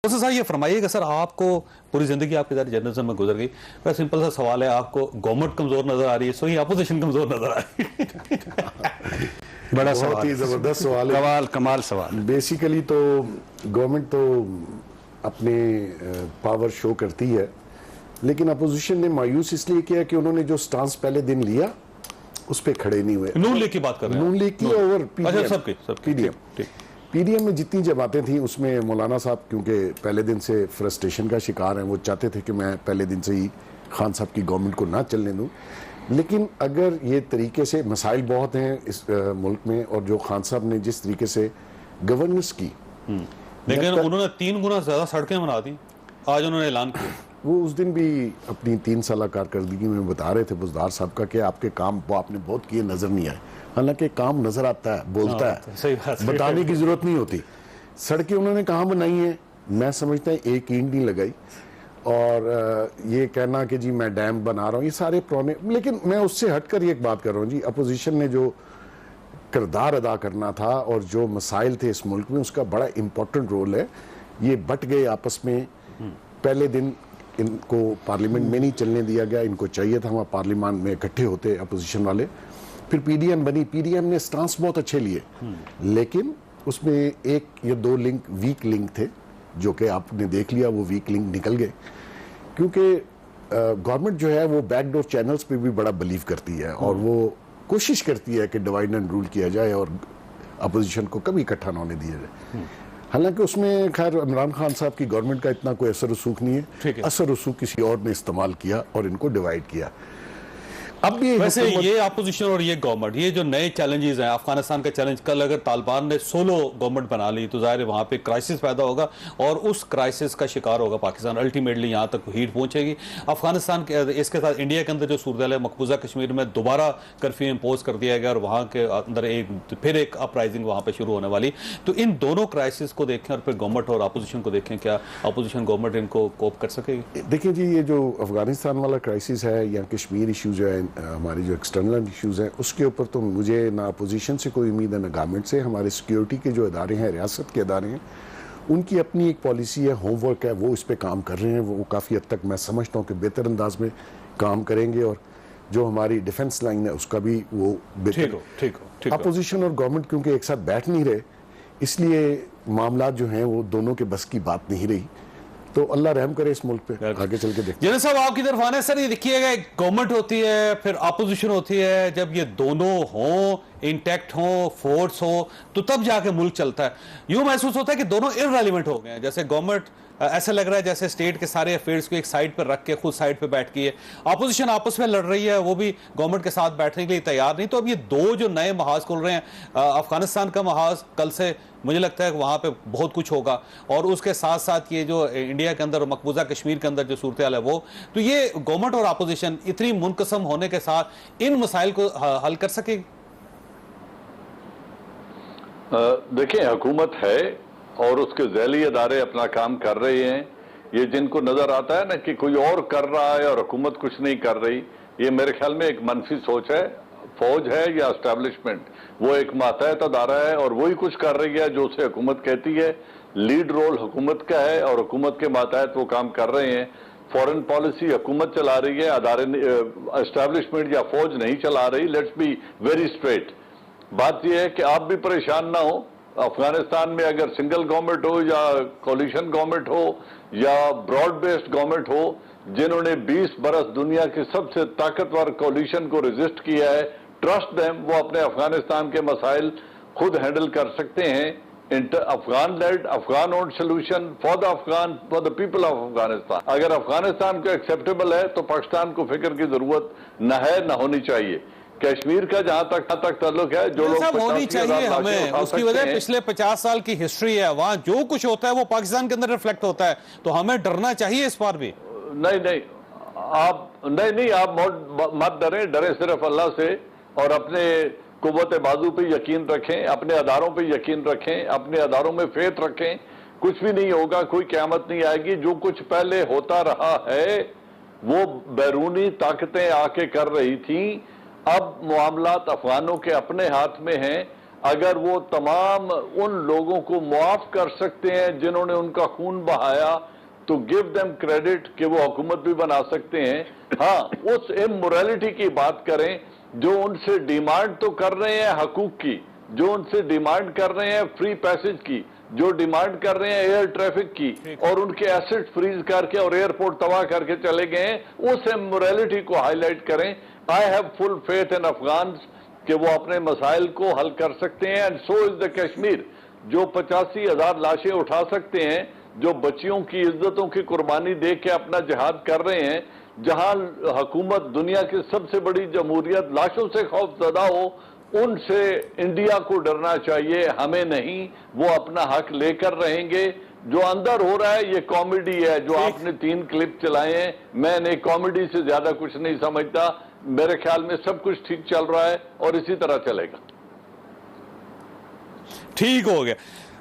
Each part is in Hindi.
तो सर ये फरमाइएगा सर, आपको पूरी जिंदगी आपकी सारी जर्नलिज्म में गुजर गई, बड़ा सिंपल सा सवाल है, आपको गवर्नमेंट कमजोर नजर आ रही है, सोई अपोजिशन कमजोर नजर आ रही है? बड़ा बहुत ही जबरदस्त सवाल है, कमाल सवाल। बेसिकली तो गवर्नमेंट तो अपने पावर शो करती है, लेकिन अपोजिशन ने मायूस इसलिए किया कि उन्होंने जो स्टांस पहले दिन लिया उस पर खड़े नहीं हुए। नून लीग की बात कर रहे हैं? नून लीग की और पीडीएम पीडीएम में जितनी जमातें थी उसमें मौलाना साहब क्योंकि पहले दिन से फ्रस्ट्रेशन का शिकार हैं, वो चाहते थे कि मैं पहले दिन से ही खान साहब की गवर्नमेंट को ना चलने दूं। लेकिन अगर ये तरीके से मसाइल बहुत हैं इस मुल्क में, और जो खान साहब ने जिस तरीके से गवर्नेंस की, लेकिन उन्होंने 3 गुना ज्यादा सड़कें बना दी, आज उन्होंने ऐलान किया। वो उस दिन भी अपनी 3 साल कारकर्दगी में बता रहे थे बुज़दार साहब का कि आपके काम वो आपने बहुत किए नजर नहीं आए। हालांकि काम नजर आता है, बोलता है, सही बात, बताने की जरूरत नहीं होती। सड़कें उन्होंने कहाँ बनाई हैं, मैं समझता हूँ एक ईंट नहीं लगाई। और ये कहना कि जी मैं डैम बना रहा हूँ, ये सारे पुराने, लेकिन मैं उससे हटकर ये एक बात कर रहा हूँ जी, अपोजिशन ने जो किरदार अदा करना था और जो मसाइल थे इस मुल्क में, उसका बड़ा इंपॉर्टेंट रोल है। ये बट गए आपस में, पहले दिन इनको पार्लियामेंट में नहीं चलने दिया गया, इनको चाहिए था वहाँ पार्लियामेंट में इकट्ठे होते अपोजिशन वाले। फिर पीडीएम बनी, पीडीएम ने स्टांस बहुत अच्छे लिए, लेकिन उसमें 1 या 2 लिंक वीक लिंक थे, जो कि आपने देख लिया, वो वीक लिंक निकल गए। क्योंकि गवर्नमेंट जो है वो बैकडोर चैनल्स पे भी बड़ा बिलीव करती है और वो कोशिश करती है कि डिवाइड एंड रूल किया जाए और अपोजिशन को कभी इकट्ठा ना होने दिया जाए। हालांकि उसमें खैर इमरान खान साहब की गवर्नमेंट का इतना कोई असर रसूख नहीं है, असर रसूख किसी और ने इस्तेमाल किया और इनको डिवाइड किया। अब भी वैसे ये अपोजिशन और ये गवर्नमेंट, ये जो नए चैलेंजेस हैं, अफगानिस्तान का चैलेंज, कल अगर तालिबान ने सोलो गवर्नमेंट बना ली तो जाहिर है वहां पे क्राइसिस पैदा होगा और उस क्राइसिस का शिकार होगा पाकिस्तान। अल्टीमेटली यहां तक हीट पहुंचेगी अफगानिस्तान के। इसके साथ इंडिया के अंदर जो सूरत है, मकबूजा कश्मीर में दोबारा कर्फ्यू इम्पोज कर दिया गया और वहां के अंदर फिर एक अपराइजिंग वहां पर शुरू होने वाली। तो इन दोनों क्राइसिस को देखें और फिर गवर्नमेंट और अपोजिशन को देखें, क्या अपोजिशन गवर्नमेंट इनको कोप कर सकेगी? देखिए जी, ये जो अफगानिस्तान वाला क्राइसिस है या कश्मीर इशूज है, हमारी जो एक्सटर्नल इश्यूज़ हैं, उसके ऊपर तो मुझे ना अपोजिशन से कोई उम्मीद है ना गवर्नमेंट से। हमारे सिक्योरिटी के जो इदारे हैं, रियासत के इदारे हैं, उनकी अपनी एक पॉलिसी है, होमवर्क है, वो इस पर काम कर रहे हैं। वो काफ़ी हद तक मैं समझता हूँ कि बेहतर अंदाज में काम करेंगे और जो हमारी डिफेंस लाइन है उसका भी वो बेहतर। अपोजिशन और गवर्नमेंट क्योंकि एक साथ बैठ नहीं रहे, इसलिए मामला जो हैं वो दोनों के बस की बात नहीं रही। तो अल्लाह रहम करे इस मुल्क पे, आगे चल के देखते हैं। साहब आपकी तरफ आने सर, ये देखिएगा, गवर्नमेंट होती है, फिर अपोजिशन होती है, जब ये दोनों हों, इंटैक्ट हो, फोर्स हो, तो तब जाके मुल्क चलता है। यूं महसूस होता है कि दोनों इररेलेवेंट हो गए हैं। जैसे गवर्नमेंट ऐसा लग रहा है जैसे स्टेट के सारे अफेयर्स को एक साइड पर रख के खुद साइड पे बैठ गई है। अपोजिशन आपस में लड़ रही है, वो भी गवर्नमेंट के साथ बैठने के लिए तैयार नहीं। तो अब ये दो जो नए महाज खुल रहे हैं, अफगानिस्तान का महाज, कल से मुझे लगता है कि वहां पे बहुत कुछ होगा, और उसके साथ साथ ये जो इंडिया के अंदर मकबूजा कश्मीर के अंदर जो सूरत हाल है वो, तो ये गवर्नमेंट और अपोजिशन इतनी मुनकसम होने के साथ इन मसाइल को हल कर सकेगी? देखिए, हुकूमत है और उसके ज़ैली अदारे अपना काम कर रहे हैं। ये जिनको नजर आता है ना कि कोई और कर रहा है और हुकूमत कुछ नहीं कर रही, ये मेरे ख्याल में एक मनफी सोच है। फौज है या एस्टेब्लिशमेंट, वो एक मातहत अदारा है और वही कुछ कर रही है जो उसे हुकूमत कहती है। लीड रोल हुकूमत का है और हुकूमत के मातहत वो काम कर रहे हैं। फॉरेन पॉलिसी हुकूमत चला रही है, अदारे एस्टेब्लिशमेंट या फौज नहीं चला रही। Let's be very straight. बात यह है कि आप भी परेशान ना हो। अफगानिस्तान में अगर सिंगल गवर्नमेंट हो या कोलिशन गवर्नमेंट हो या ब्रॉड बेस्ड गवर्नमेंट हो, जिन्होंने 20 बरस दुनिया की सबसे ताकतवर कोलिशन को रेजिस्ट किया है, ट्रस्ट देम, वो अपने अफगानिस्तान के मसाइल खुद हैंडल कर सकते हैं। Afghan led, Afghan owned solution for the Afghan, for the people of Afghanistan. अगर अफगानिस्तान को एक्सेप्टेबल है तो पाकिस्तान को फिक्र की जरूरत न है, न होनी चाहिए। कश्मीर का जहां तक ताल्लुक है, जो लोग होनी चाहिए हमें, उसकी वजह पिछले 50 साल की हिस्ट्री है। वहां जो कुछ होता है वो पाकिस्तान के अंदर रिफ्लेक्ट होता है, तो हमें डरना चाहिए इस बार भी। नहीं, आप मत डरें। डरे सिर्फ अल्लाह से और अपने कुव्वत बाजू पे यकीन रखें, अपने अदारों पे यकीन रखें, अपने अदारों में फेथ रखें। कुछ भी नहीं होगा, कोई क़यामत नहीं आएगी। जो कुछ पहले होता रहा है वो बैरूनी ताकतें आके कर रही थी। अब मामलात अफगानों के अपने हाथ में हैं। अगर वो तमाम उन लोगों को मुआफ कर सकते हैं जिन्होंने उनका खून बहाया, तो गिव देम क्रेडिट कि वो हुकूमत भी बना सकते हैं। हाँ, उस इमोरलिटी की बात करें जो उनसे डिमांड तो कर रहे हैं हकूक की, जो उनसे डिमांड कर रहे हैं फ्री पैसेज की, जो डिमांड कर रहे हैं एयर ट्रैफिक की, और उनके एसेट फ्रीज करके और एयरपोर्ट तबाह करके चले गए हैं, उस इमोरलिटी को हाईलाइट करें। I have full faith in Afghans कि वो अपने मसाइल को हल कर सकते हैं। And so is the Kashmir, जो 85,000 लाशें उठा सकते हैं, जो बच्चियों की इज्जतों की कुर्बानी दे के अपना जिहाद कर रहे हैं, जहां हुकूमत दुनिया की सबसे बड़ी जमहूरियत लाशों से खौफजदा हो, उनसे इंडिया को डरना चाहिए, हमें नहीं। वो अपना हक लेकर रहेंगे। जो अंदर हो रहा है ये कॉमेडी है, जो आपने 3 क्लिप चलाए हैं, मैंने कॉमेडी से ज्यादा कुछ नहीं समझता। मेरे ख्याल में सब कुछ ठीक चल रहा है और इसी तरह चलेगा। ठीक हो गया।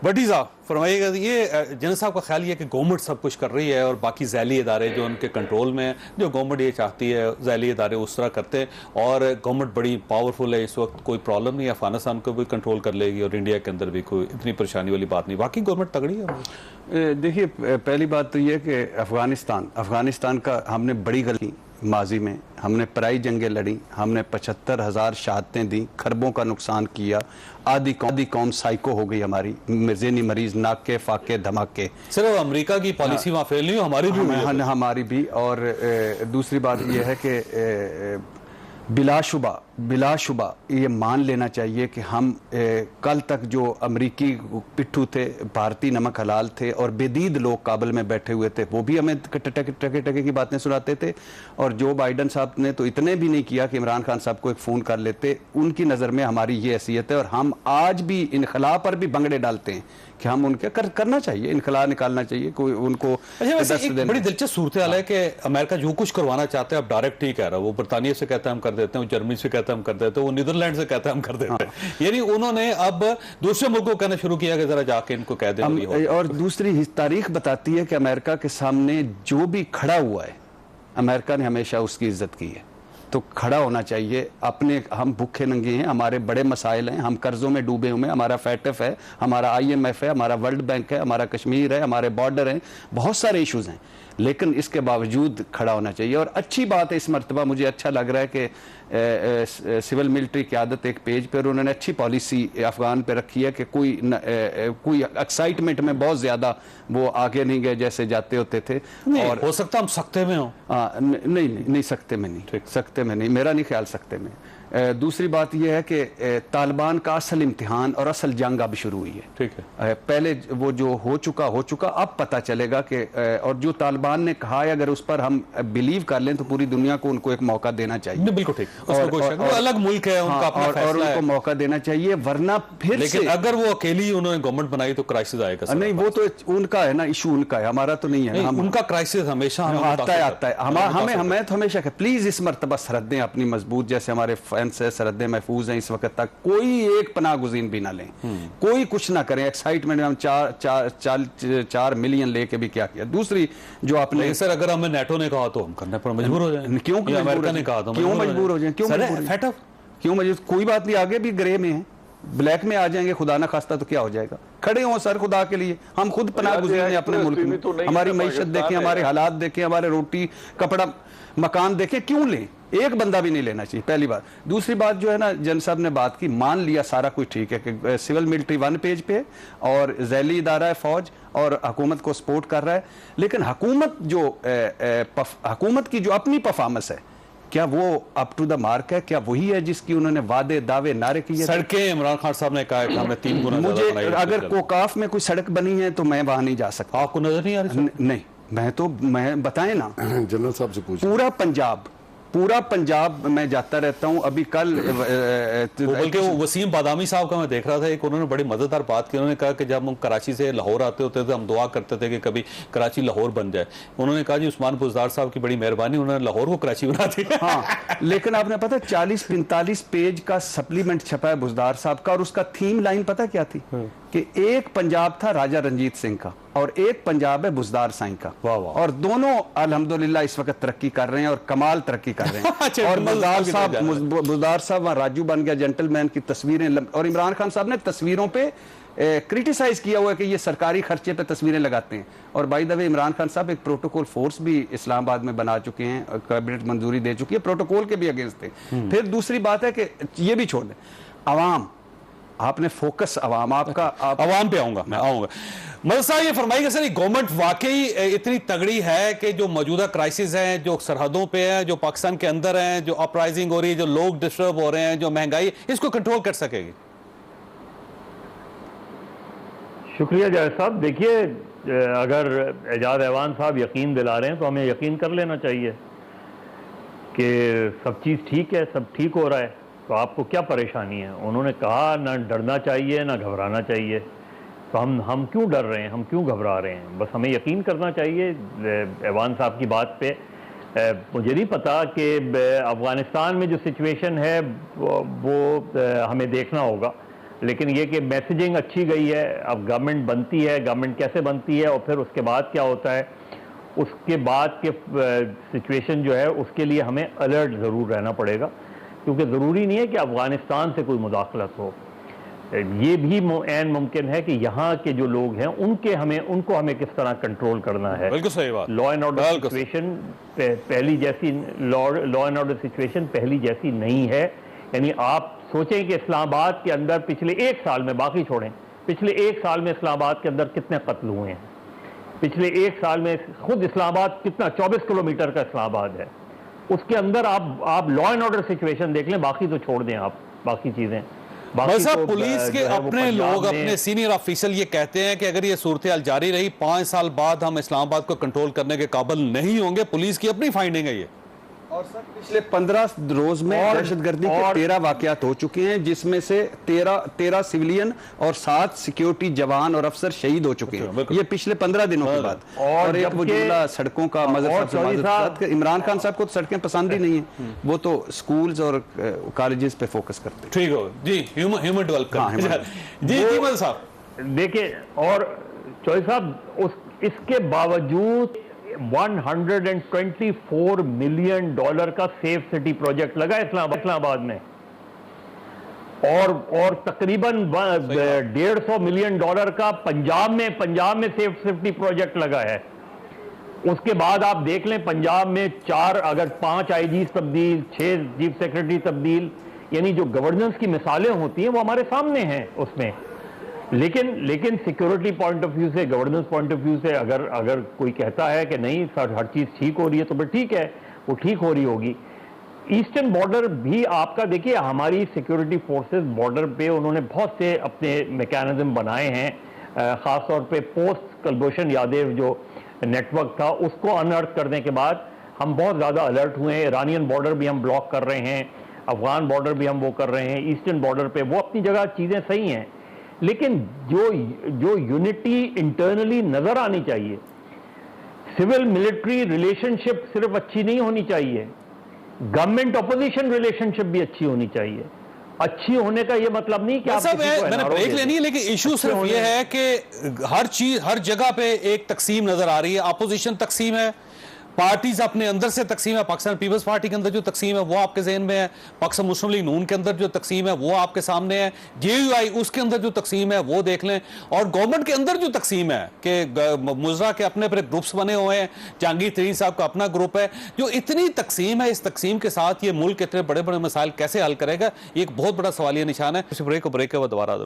भट्टी साहब फरमाइएगा, ये जनरल साहब का ख्याल ये है कि गवर्नमेंट सब कुछ कर रही है और बाकी जैली इदारे जो उनके कंट्रोल में है, जो गवर्नमेंट ये चाहती है जैली इदारे उस तरह करते हैं, और गवर्नमेंट बड़ी पावरफुल है इस वक्त, कोई प्रॉब्लम नहीं, अफगानिस्तान को भी कंट्रोल कर लेगी और इंडिया के अंदर भी कोई इतनी परेशानी वाली बात नहीं, बाकी गवर्नमेंट तगड़ी है। देखिए, पहली बात तो ये कि अफगानिस्तान का हमने बड़ी गलती माजी में, हमने पराई जंगें लड़ी, हमने 75,000 शहादतें दी, खरबों का नुकसान किया, आधी कौम साइको हो गई हमारी, ज़हनी मरीज, नाके फाके धमाके। सिर्फ अमेरिका की पॉलिसी वहाँ फेल नहीं, हमारी भी हुई है। हमारी भी। और दूसरी बात यह है कि बिलाशुबा ये मान लेना चाहिए कि हम कल तक जो अमरीकी पिट्ठू थे, भारतीय नमक हलाल थे और बेदीद लोग काबल में बैठे हुए थे, वो भी हमें टके की बातें सुनाते थे। और जो बाइडन साहब ने तो इतने भी नहीं किया कि इमरान खान साहब को एक फ़ोन कर लेते। उनकी नज़र में हमारी ये हैसियत है और हम आज भी इनखला पर भी बंगड़े डालते हैं कि हम उनके करना चाहिए, इनखला निकालना चाहिए, कोई उनको। अच्छा, एक बड़ी दिलचस्प सूरत हाल है कि अमेरिका जो कुछ करवाना चाहते हैं अब डायरेक्ट ही कह रहा है, वो बरतानिया से कहता है हम कर देते हैं, वो जर्मनी से कहता है हम कर देते हैं, वो नीदरलैंड से कहता है हम कर देते हैं। यानी उन्होंने अब दूसरे मुल्कों को कहना शुरू किया कि जरा जाके इनको कह दें। और दूसरी तारीख बताती है कि अमेरिका के सामने जो भी खड़ा हुआ है, अमेरिका ने हमेशा उसकी इज्जत की है, तो खड़ा होना चाहिए। अपने हम भूखे नंगे हैं, हमारे बड़े मसाइल हैं, हम कर्जों में डूबे हुए हैं, हमारा फैटफ है, हमारा IMF है, हमारा वर्ल्ड बैंक है, हमारा कश्मीर है, हमारे बॉर्डर हैं, बहुत सारे इश्यूज हैं, लेकिन इसके बावजूद खड़ा होना चाहिए। और अच्छी बात है, इस मरतबा मुझे अच्छा लग रहा है कि सिविल मिलिट्री क़यादत एक पेज पर उन्होंने अच्छी पॉलिसी अफगान पे रखी है कि कोई एक्साइटमेंट में बहुत ज़्यादा वो आगे नहीं गए जैसे जाते होते थे। और हो सकता हम सख्ते में हो, नहीं सख्ते में नहीं, सख्ते में नहीं, मेरा नहीं ख्याल सख्ते में। दूसरी बात यह है कि तालिबान का असल इम्तिहान और असल जंग अब शुरू हुई है। ठीक है, पहले वो जो हो चुका, अब पता चलेगा कि और जो तालिबान ने कहा है अगर उस पर हम बिलीव कर लें तो पूरी दुनिया को उनको एक मौका देना चाहिए। बिल्कुल ठीक, वो अलग मुल्क है, उनका अपना फैसला है और उनको मौका देना चाहिए, वरना फिर लेकिन अगर वो अकेली उन्होंने गवर्नमेंट बनाई तो क्राइसिस आएगा। नहीं, वो तो उनका है ना, इशू उनका है, हमारा तो नहीं है। उनका क्राइसिस हमेशा आता है। हमें तो हमेशा प्लीज इस मरतबा सरहदें अपनी मजबूत, जैसे हमारे से सरहदें महफूज हैं इस वक्त तक, कोई एक पनाह गुज़ीन भी ना लें, कोई कुछ ना करें। एक्साइटमेंट में हम 4 मिलियन लेके भी क्या किया। दूसरी जो आपने सर, अगर हमें नेटो ने कहा तो हम करने पर मजबूर हो जाएं। क्यों अमेरिका ने कहा तो क्यों मजबूर हो जाएं? क्यों मजबूर? कोई बात नहीं, आगे भी ग्रे में है, ब्लैक में आ जाएंगे, खुदा ना खास्ता तो क्या हो जाएगा। खड़े हो सर खुदा के लिए, हम खुद पनाह गुज़ीन हैं अपने मुल्क में। हमारी मईशत देखें, हमारे हालात देखें, हमारे रोटी कपड़ा मकान देखें, क्यों लें? एक बंदा भी नहीं लेना चाहिए, पहली बात। दूसरी बात जो है ना, जन साहब ने बात की, मान लिया सारा कुछ ठीक है कि सिविल मिलिट्री 1 पेज पे और जैली इदारा है फौज और हुकूमत को सपोर्ट कर रहा है, लेकिन हुकूमत की जो अपनी परफॉर्मेंस है, क्या वो अप टू द मार्क है? क्या वही है जिसकी उन्होंने वादे दावे नारे किए? सड़कें इमरान खान साहब ने कहा कि हमने 3 गुना मुझे अगर कोकाफ में कोई सड़क बनी है तो मैं वहां नहीं जा सकता। आपको नजर नहीं आ रही? नहीं, मैं बताएं ना, जनरल साहब से पूछिए। पूरा पंजाब मैं जाता रहता हूं। अभी कल बल्कि वो वसीम बादामी साहब का मैं देख रहा था, एक उन्होंने बड़ी मजेदार बात की। उन्होंने कहा कि जब हम कराची से लाहौर आते होते थे हम दुआ करते थे कि कभी कराची लाहौर बन जाए। उन्होंने कहा जी उस्मान बुज़दार साहब की बड़ी मेहरबानी, उन्होंने लाहौर को कराची बना दिया। हाँ, लेकिन आपने पता 40-45 पेज का सप्लीमेंट छपा है बुज़दार साहब का, और उसका थीम लाइन पता क्या थी? कि एक पंजाब था राजा रंजीत सिंह का, और एक पंजाब है बुजदार साईं का। वाह वाह। और दोनों अल्हम्दुलिल्लाह इस वक्त तरक्की कर रहे हैं और कमाल तरक्की कर रहे अच्छा, हैं। और मतलब बुजदार साहब वहाँ राजू बन गया, जेंटलमैन की तस्वीरें। और इमरान खान साहब ने तस्वीरों पे क्रिटिसाइज किया हुआ है कि ये सरकारी खर्चे पे तस्वीरें लगाते हैं। और by the way Imran Khan साहब एक प्रोटोकॉल फोर्स भी इस्लामाबाद में बना चुके हैं, कैबिनेट मंजूरी दे चुकी है, प्रोटोकॉल के भी अगेंस्ट थे। फिर दूसरी बात है कि ये भी छोड़ दें, अवाम, आपने फोकस अवाम, आपका अवाम पे आऊंगा मैं, आऊंगा। मदद साहब ये फरमाइएगा सर, गवर्नमेंट वाकई इतनी तगड़ी है कि जो मौजूदा क्राइसिस हैं, जो सरहदों पे है, जो पाकिस्तान के अंदर हैं, जो अपराइजिंग हो रही है, जो लोग डिस्टर्ब हो रहे हैं, जो महंगाई, इसको कंट्रोल कर सकेगी? शुक्रिया जावेद साहब। देखिए, अगर एजाज ऐवान साहब यकीन दिला रहे हैं तो हमें यकीन कर लेना चाहिए कि सब चीज़ ठीक है, सब ठीक हो रहा है। तो आपको क्या परेशानी है? उन्होंने कहा ना डरना चाहिए ना घबराना चाहिए। तो हम क्यों डर रहे हैं, हम क्यों घबरा रहे हैं? बस हमें यकीन करना चाहिए ऐवान साहब की बात पे। मुझे नहीं पता कि अफ़गानिस्तान में जो सिचुएशन है वो हमें देखना होगा, लेकिन ये कि मैसेजिंग अच्छी गई है। अब गवर्नमेंट बनती है, गवर्नमेंट कैसे बनती है और फिर उसके बाद क्या होता है, उसके बाद के सिचुएशन जो है उसके लिए हमें अलर्ट ज़रूर रहना पड़ेगा, क्योंकि ज़रूरी नहीं है कि अफ़गानिस्तान से कोई मुदाखलत हो। ये भी ऐन मुमकिन है कि यहाँ के जो लोग हैं उनको हमें किस तरह कंट्रोल करना है। बिल्कुल सही बात। लॉ एंड ऑर्डर सिचुएशन पहली जैसी लॉ एंड ऑर्डर सिचुएशन पहली जैसी नहीं है। यानी आप सोचें कि इस्लामाबाद के अंदर पिछले एक साल में, बाकी छोड़ें, पिछले एक साल में इस्लामाबाद के अंदर कितने कत्ल हुए हैं। पिछले एक साल में खुद इस्लामाबाद कितना, 24 किलोमीटर का इस्लामाबाद है, उसके अंदर आप लॉ एंड ऑर्डर सिचुएशन देख लें, बाकी तो छोड़ दें आप, बाकी चीजें। साहब, पुलिस के अपने लोग, अपने सीनियर ऑफिशियल ये कहते हैं कि अगर ये सूरत हाल जारी रही, 5 साल बाद हम इस्लामाबाद को कंट्रोल करने के काबिल नहीं होंगे। पुलिस की अपनी फाइंडिंग है ये। और सर पिछले 15 रोज में दहशतगर्दी के 13 वाकयात हो चुके हैं, जिसमें से 13 सिविलियन और 7 सिक्योरिटी जवान और अफसर शहीद हो चुके हैं। ये पिछले 15 दिनों के बाद। और एक वो जुमला सड़कों का इमरान खान साहब को तो सड़कें पसंद ही नहीं है, वो तो स्कूल्स और कॉलेजेस पे फोकस करते हैं। ठीक हो जी, ह्यूमन डेवलपमेंट जी साहब। देखिए, और चौधरी साहब, इसके बावजूद $124 मिलियन का सेफ सिटी प्रोजेक्ट लगा इस्लामाबाद में, और तकरीबन $150 मिलियन का पंजाब में सेफ सिटी प्रोजेक्ट लगा है। उसके बाद आप देख लें, पंजाब में 5 आईजी तब्दील, 6 चीफ सेक्रेटरी तब्दील, यानी जो गवर्नेंस की मिसालें होती हैं वो हमारे सामने हैं उसमें। लेकिन सिक्योरिटी पॉइंट ऑफ व्यू से, गवर्नेंस पॉइंट ऑफ व्यू से अगर कोई कहता है कि नहीं सर हर चीज़ ठीक हो रही है, तो फिर ठीक है, वो ठीक हो रही होगी। ईस्टर्न बॉर्डर भी आपका देखिए, हमारी सिक्योरिटी फोर्सेस बॉर्डर पे उन्होंने बहुत से अपने मैकेनिज्म बनाए हैं। ख़ास तौर पे पोस्ट कुलभूषण यादव जो नेटवर्क था, उसको अनअर्थ करने के बाद हम बहुत ज़्यादा अलर्ट हुए हैं। ईरानियन बॉर्डर भी हम ब्लॉक कर रहे हैं, अफगान बॉर्डर भी हम वो कर रहे हैं। ईस्टर्न बॉर्डर पे वो अपनी जगह चीज़ें सही हैं, लेकिन जो यूनिटी इंटरनली नजर आनी चाहिए, सिविल मिलिट्री रिलेशनशिप सिर्फ अच्छी नहीं होनी चाहिए, गवर्नमेंट ऑपोजिशन रिलेशनशिप भी अच्छी होनी चाहिए। अच्छी होने का ये मतलब नहीं कि आप मैंने ब्रेक लेनी है, लेकिन इशू सिर्फ ये है कि हर चीज, हर जगह पे एक तकसीम नजर आ रही है। अपोजिशन तकसीम है, पार्टीज अपने अंदर से तकसीम है। पाकिस्तान पीपल्स पार्टी के अंदर जो तकसीम है वो आपके जहन में है, पाकिस्तान मुस्लिम लीग नून के अंदर जो तकसीम है वो आपके सामने है, JUI उसके अंदर जो तकसीम है वो देख लें, और गवर्नमेंट के अंदर जो तकसीम है कि मुजरा के अपने अपने ग्रुप्स बने हुए हैं, जहांगीर तरीन साहब का अपना ग्रुप है। जो इतनी तकसीम है, इस तकसीम के साथ ये मुल्क इतने बड़े बड़े मसाइल कैसे हल करेगा, ये एक बहुत बड़ा सवालिया निशान है। ब्रेक के बाद दोबारा